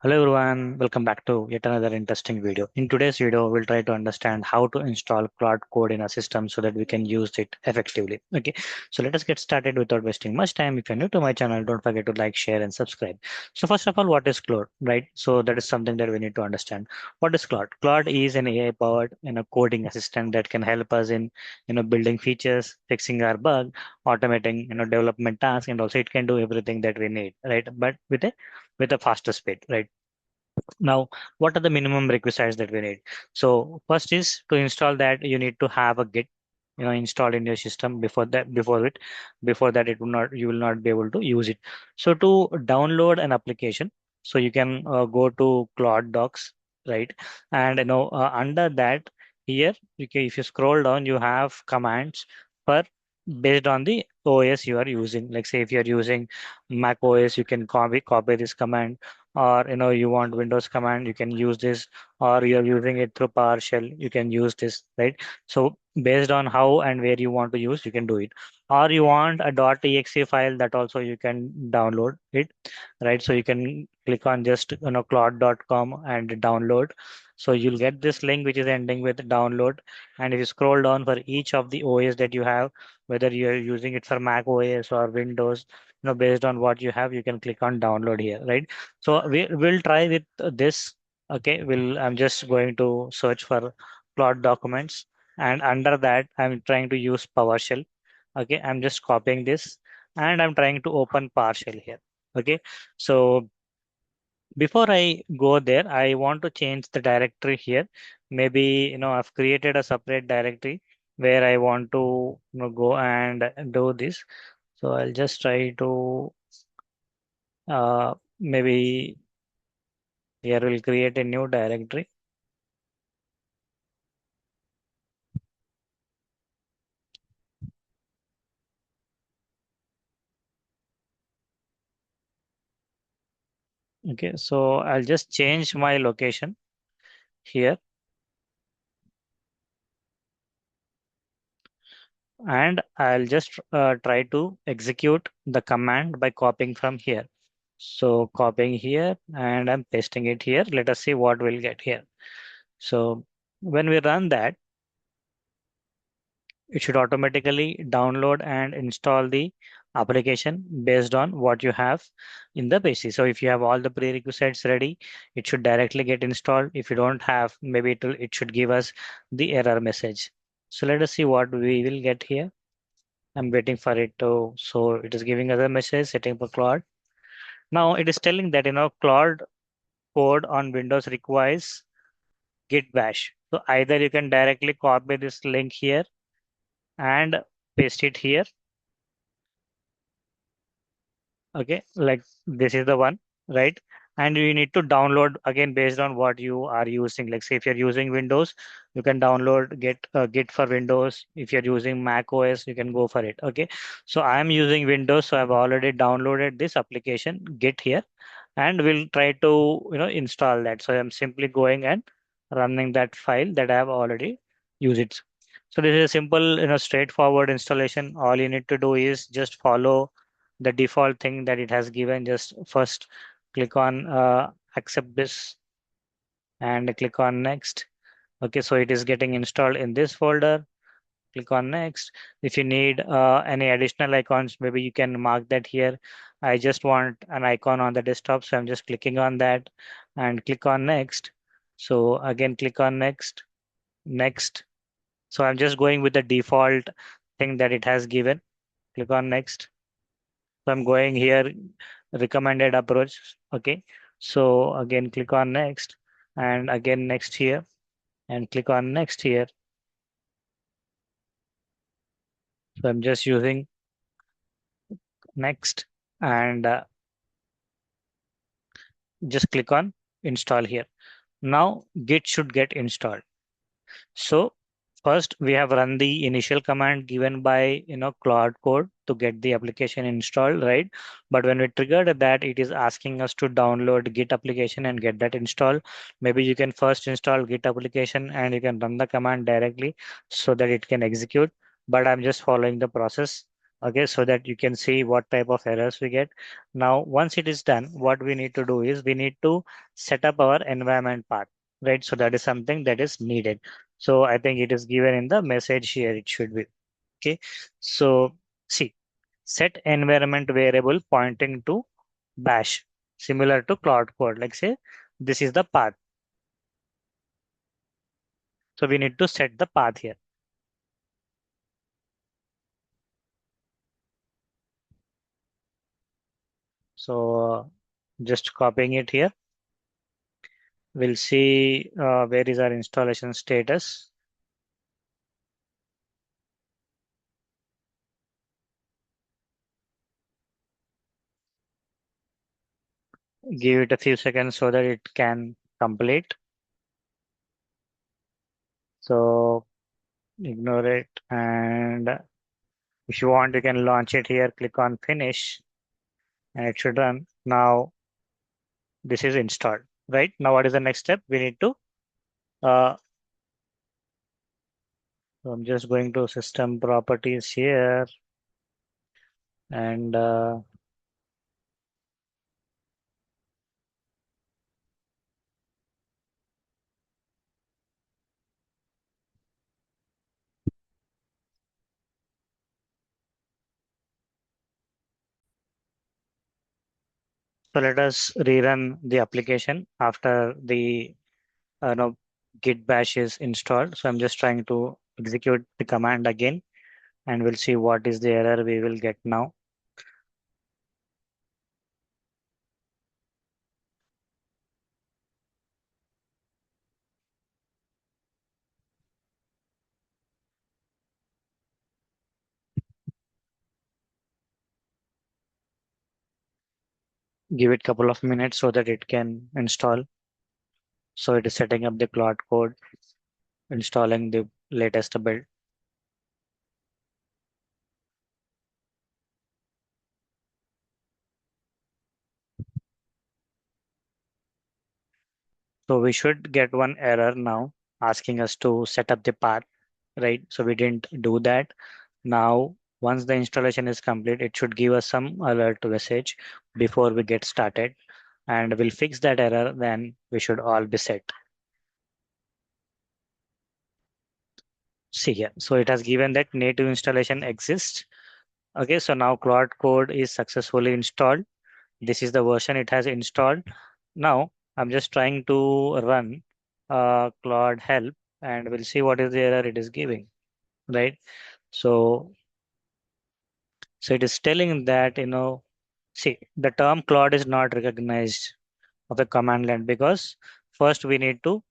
Hello everyone, welcome back to yet another interesting video. In today's video, we'll try to understand how to install Claude Code in our system so that we can use it effectively. Okay, so let us get started without wasting much time. If you're new to my channel, don't forget to like, share, and subscribe. So first of all, what is Claude, right? So that is something that we need to understand. What is Claude? Claude is an AI-powered, coding assistant that can help us in, building features, fixing our bug, automating, development tasks, and also it can do everything that we need, right? But with a faster speed, right? Now, what are the minimum requisites that we need? So first is to install that you need to have a Git, installed in your system. Before that it will not you will not be able to use it. So to download an application, so you can go to Claude Docs, right? And under that here, if you scroll down, you have commands for based on the OS you are using. Like say if you are using Mac OS, you can copy this command, or you want Windows command, you can use this, or you're using it through PowerShell, you can use this, right? So based on how and where you want to use, you can do it. Or you want a .exe file, that also you can download it, right? So you can click on just claude.com and download. So you'll get this link which is ending with download, and if you scroll down for each of the OS that you have, whether you're using it for Mac OS or Windows, based on what you have, you can click on download here, right? So we'll try with this. Okay, I'm just going to search for plot documents, and under that I'm trying to use PowerShell. Okay, I'm just copying this, and I'm trying to open PowerShell here. Okay, so before I go there, I want to change the directory here. Maybe I've created a separate directory where I want to go and do this. So I'll just try to maybe here we'll create a new directory. Okay, so I'll just change my location here, and I'll just try to execute the command by copying from here. So copying here and I'm pasting it here. Let us see what we'll get here. So when we run that, it should automatically download and install the application based on what you have in the PC. So if you have all the prerequisites ready, it should directly get installed. If you don't have, maybe it should give us the error message. So let us see what we will get here. I'm waiting for it to, so it is giving us a message setting for Claude. Now it is telling that Claude code on Windows requires git bash. So either you can directly copy this link here and paste it here. Okay, like this is the one, right? And you need to download again based on what you are using. Like say if you're using Windows, you can download Git for Windows. If you're using Mac OS, you can go for it. Okay, so I'm using Windows, so I've already downloaded this application Git here, and we'll try to install that. So I'm simply going and running that file that I have already used it. So this is a simple straightforward installation. All you need to do is just follow the default thing that it has given. Just first click on accept this and click on next. Okay, so it is getting installed in this folder. Click on next. If you need any additional icons, maybe you can mark that here. I just want an icon on the desktop, so I'm just clicking on that and click on next. So again, click on next, next. So I'm just going with the default thing that it has given. Click on next. So I'm going here, recommended approach. Okay. So again, click on next, and again next here, and click on next here. So I'm just using next, and just click on install here. Now Git should get installed. So first we have run the initial command given by Claude Code to get the application installed, right? But when we triggered that, it is asking us to download Git application and get that installed. Maybe you can first install Git application and you can run the command directly so that it can execute. But I'm just following the process. Okay, so that you can see what type of errors we get. Now, once it is done, what we need to do is we need to set up our environment path, right? So that is something that is needed. So I think it is given in the message here, it should be. Okay, so see, set environment variable pointing to bash, similar to Claude Code. Like say, this is the path. So we need to set the path here. So just copying it here. We'll see where is our installation status. Give it a few seconds so that it can complete. So ignore it. And if you want, you can launch it here. Click on finish and it should run. Now this is installed, right? Now what is the next step? We need to, uh, so I'm just going to system properties here and so let us rerun the application after the no, git bash is installed. So I'm just trying to execute the command again and we'll see what is the error we will get now. Give it a couple of minutes so that it can install. So it is setting up the Claude Code, installing the latest build. So we should get one error now asking us to set up the path, right? So we didn't do that. Now, once the installation is complete, it should give us some alert message before we get started. And we'll fix that error, then we should all be set. See here. So it has given that native installation exists. Okay, so now Claude Code is successfully installed. This is the version it has installed. Now I'm just trying to run Claude help and we'll see what is the error it is giving, right? So, so it is telling that, see, the term Claude is not recognized of a command line because first we need to,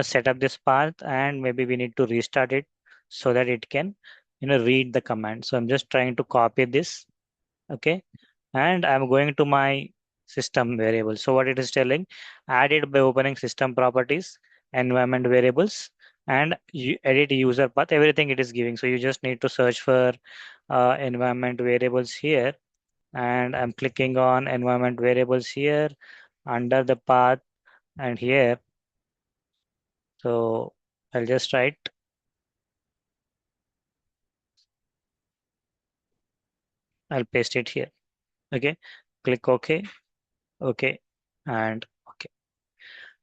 set up this path and maybe we need to restart it so that it can, read the command. So I'm just trying to copy this. Okay, and I'm going to my system variable. So what it is telling, add it by opening system properties, environment variables, and you edit user path, everything it is giving. So you just need to search for environment variables here, and I'm clicking on environment variables here under the path and here. So I'll just write, I'll paste it here. Okay, click OK, OK, and OK.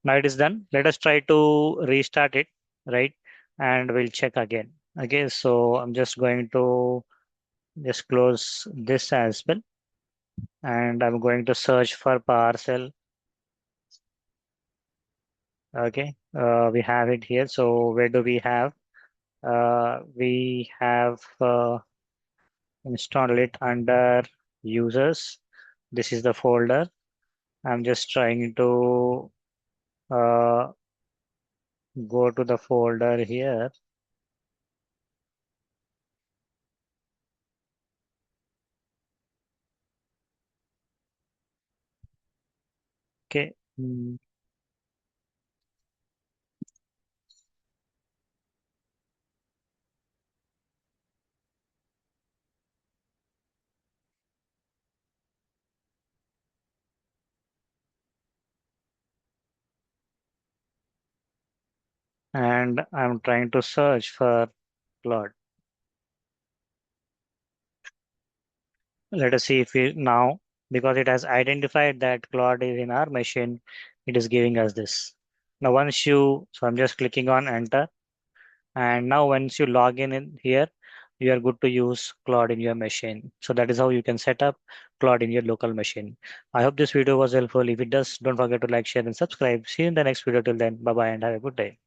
Now it is done. Let us try to restart it, right? And we'll check again. Okay, so I'm just going to just close this as well. And I'm going to search for PowerShell. Okay, we have it here. So where do we have? We have installed it under users. This is the folder. I'm just trying to uh, go to the folder here. Okay. And I'm trying to search for Claude. Let us see if we now, because it has identified that Claude is in our machine, it is giving us this. Now once you, so I'm just clicking on enter, and now once you log in here, you are good to use Claude in your machine. So that is how you can set up Claude in your local machine. I hope this video was helpful. If it does, don't forget to like, share, and subscribe. See you in the next video. Till then, bye bye and have a good day.